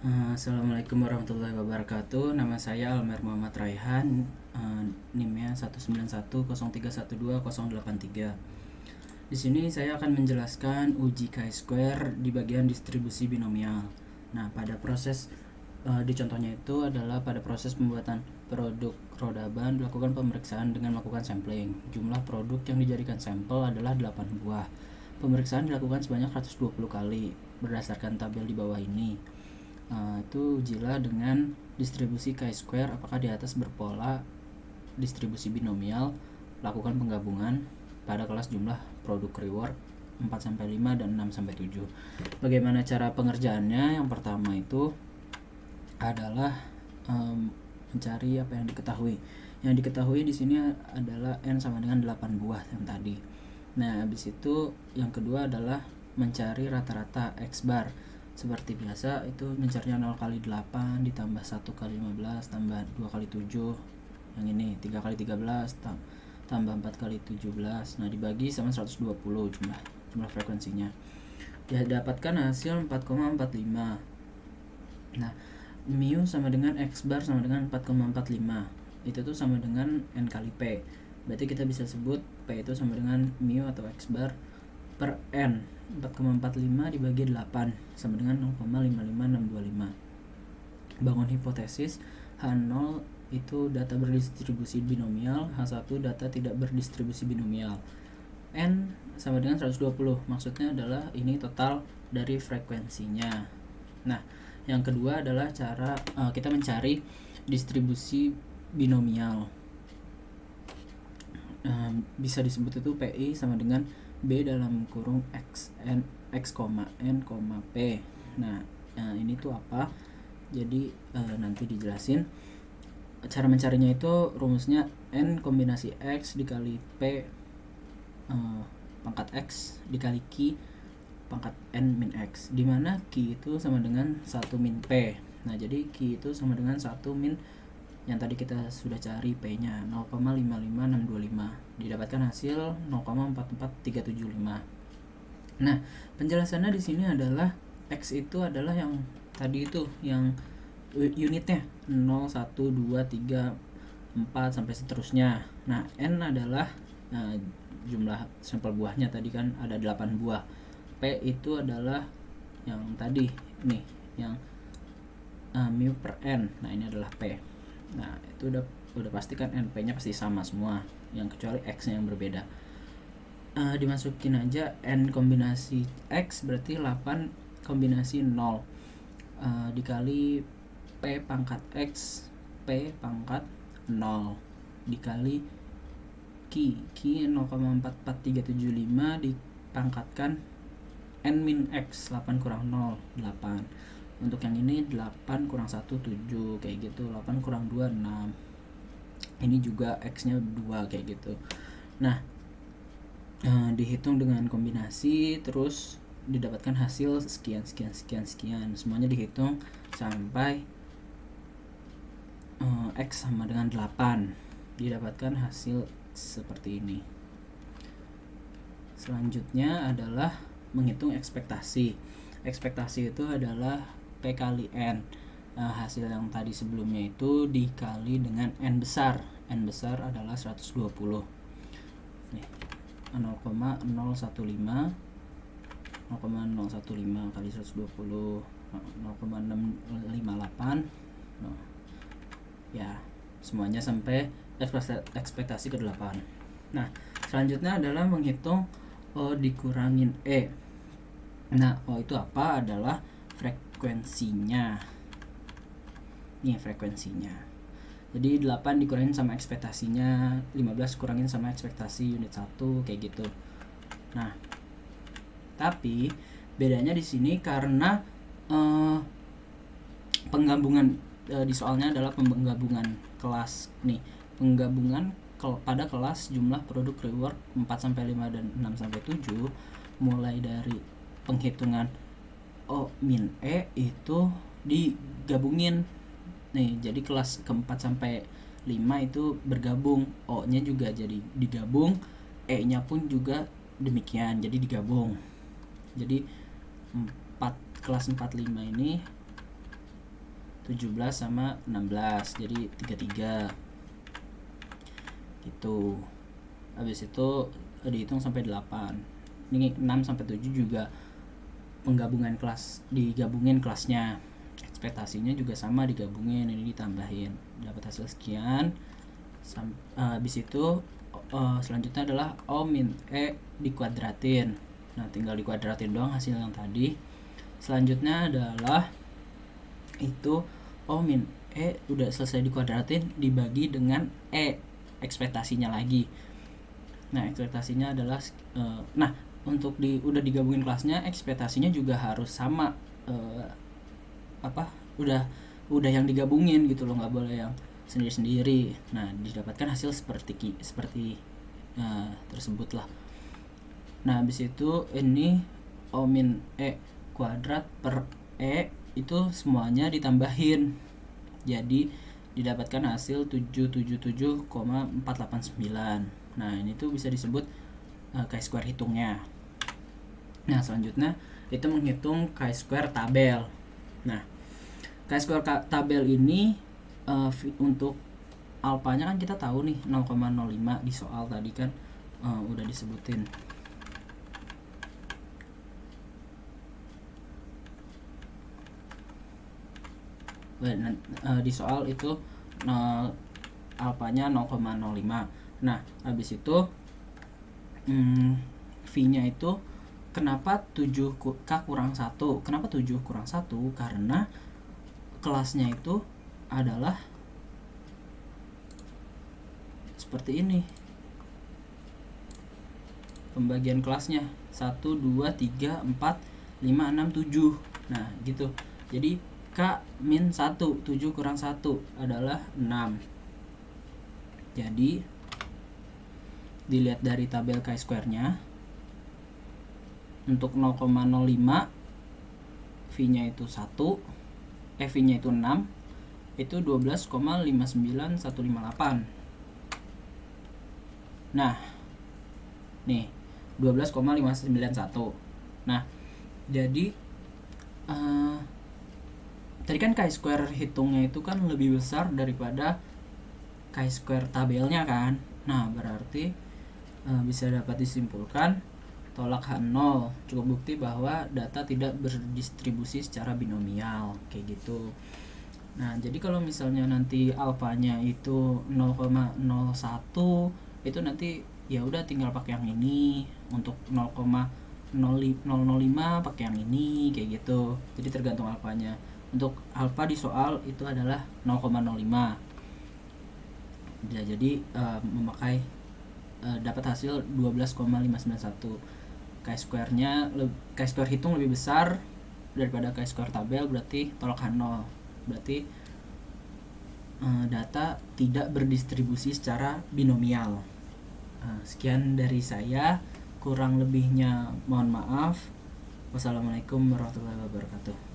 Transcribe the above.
Assalamualaikum warahmatullahi wabarakatuh. Nama saya Almer Muhammad Raihan, NIM-nya 19103120083. Di sini saya akan menjelaskan uji chi-square di bagian distribusi binomial. Nah, pada proses di contohnya itu adalah pada proses pembuatan produk roda ban dilakukan pemeriksaan dengan melakukan sampling. Jumlah produk yang dijadikan sampel adalah 8 buah. Pemeriksaan dilakukan sebanyak 120 kali berdasarkan tabel di bawah ini. Itu ujilah dengan distribusi chi-square apakah di atas berpola distribusi binomial, lakukan penggabungan pada kelas jumlah produk rework 4-5 dan 6-7. Bagaimana cara pengerjaannya? Yang pertama itu adalah mencari apa yang diketahui. Yang diketahui di sini adalah n sama dengan 8 buah yang tadi. Nah, habis itu yang kedua adalah mencari rata-rata x bar. Seperti biasa itu mencarinya 0 kali 8 ditambah 1 kali 15 tambah 2 kali 7, yang ini 3 kali 13 tambah 4 kali 17. Nah, dibagi sama 120 jumlah frekuensinya. Didapatkan hasil 4,45. Nah, mu sama dengan x bar sama dengan 4,45. Itu tuh sama dengan n kali p. Berarti kita bisa sebut p itu sama dengan mu atau x bar per n. 4,45 dibagi 8 sama dengan 0,55625. Bangun hipotesis H0 itu data berdistribusi binomial, H1 data tidak berdistribusi binomial. N sama dengan 120, maksudnya adalah ini total dari frekuensinya. Nah, yang kedua adalah cara kita mencari distribusi binomial. Bisa disebut itu PI sama dengan B dalam kurung X, N, X, N, P. Nah, ini tuh apa? Jadi nanti dijelasin. Cara mencarinya itu rumusnya N kombinasi X dikali P pangkat X dikali Q pangkat N min X, dimana Q itu sama dengan 1 min P. Nah, jadi Q itu sama dengan 1 min yang tadi kita sudah cari P-nya 0,55625, didapatkan hasil 0,44375. Nah, penjelasannya di sini adalah X itu adalah yang tadi itu yang unitnya 0, 1, 2, 3, 4 sampai seterusnya. Nah, N adalah jumlah sampel buahnya tadi kan ada 8 buah. P itu adalah yang tadi nih yang mu per N. Nah, ini adalah P. Nah, itu udah pasti kan NP-nya pasti sama semua, yang kecuali X-nya yang berbeda. Dimasukin aja N kombinasi X berarti 8 kombinasi 0 dikali P pangkat X P pangkat 0 dikali Q 0,44375 dipangkatkan N min X 8 kurang 0 8. Untuk yang ini 8 kurang 1 7 kayak gitu, 8 kurang 2 6. Ini juga X nya 2 kayak gitu. Nah, dihitung dengan kombinasi terus didapatkan hasil sekian. Semuanya dihitung sampai X sama dengan 8, didapatkan hasil seperti ini. Selanjutnya adalah menghitung ekspektasi. Ekspektasi itu adalah P kali N. Hasil yang tadi sebelumnya itu dikali dengan N besar. N besar adalah 120. Nih, 0,015 kali 120 0,658. Ya, semuanya sampai ekspektasi ke-8. Nah, selanjutnya adalah menghitung O dikurangin E. Nah, O itu apa? Adalah frekuensinya. Nih frekuensinya. Jadi 8 dikurangin sama ekspektasinya, 15 kurangin sama ekspektasi unit 1 kayak gitu. Nah, tapi bedanya di sini karena penggabungan di soalnya adalah penggabungan kelas nih. Penggabungan pada kelas jumlah produk rework 4-5 dan 6-7 mulai dari penghitungan O min E itu digabungin nih, jadi kelas ke-4 sampai 5 itu bergabung, O nya juga jadi digabung, E nya pun juga demikian jadi digabung. Jadi kelas 4 5 ini 17 sama 16, jadi 33 gitu. Habis itu dihitung sampai 8. Ini 6 sampai 7 juga penggabungan kelas, digabungin kelasnya, ekspektasinya juga sama digabungin, ini ditambahin, dapat hasil sekian. Habis itu selanjutnya adalah O min E dikuadratin. Nah tinggal dikuadratin doang hasil yang tadi. Selanjutnya adalah itu O min E udah selesai dikuadratin dibagi dengan E ekspektasinya lagi. Nah ekspektasinya adalah nah untuk udah digabungin kelasnya, ekspektasinya juga harus sama, udah yang digabungin gitu loh, nggak boleh yang sendiri-sendiri. Nah didapatkan hasil seperti tersebut lah. Nah habis itu ini O min E kuadrat per E itu semuanya ditambahin, jadi didapatkan hasil 777,489. Nah ini tuh bisa disebut chi-square hitungnya. Nah selanjutnya itu menghitung chi-square tabel. Nah chi-square tabel ini untuk alpanya kan kita tahu nih 0,05 di soal tadi kan udah disebutin. Di soal itu alpanya 0,05. Nah habis itu V-nya itu kenapa 7K kurang 1? Kenapa 7 kurang 1? Karena kelasnya itu adalah seperti ini. Pembagian kelasnya 1, 2, 3, 4, 5, 6, 7. Nah gitu. Jadi K min 1, 7 kurang 1 adalah 6. Jadi dilihat dari tabel chi-square nya, untuk 0,05 V-nya itu 1, V-nya itu 6, itu 12,59158. Nah nih 12,591. Nah jadi tadi kan chi-square hitungnya itu kan lebih besar daripada chi-square tabelnya kan. Nah berarti bisa dapat disimpulkan tolak H0 cukup bukti bahwa data tidak berdistribusi secara binomial, kayak gitu. Nah jadi kalau misalnya nanti alfanya itu 0,01 itu nanti ya udah tinggal pakai yang ini, untuk 0,005 pakai yang ini, kayak gitu. Jadi tergantung alfanya. Untuk alfa di soal itu adalah 0,05. Ya, jadi memakai dapat hasil 12,591. Chi-square hitung lebih besar daripada chi-square tabel, berarti tolak H0. Berarti data tidak berdistribusi secara binomial. Sekian dari saya, kurang lebihnya mohon maaf. Wassalamualaikum warahmatullahi wabarakatuh.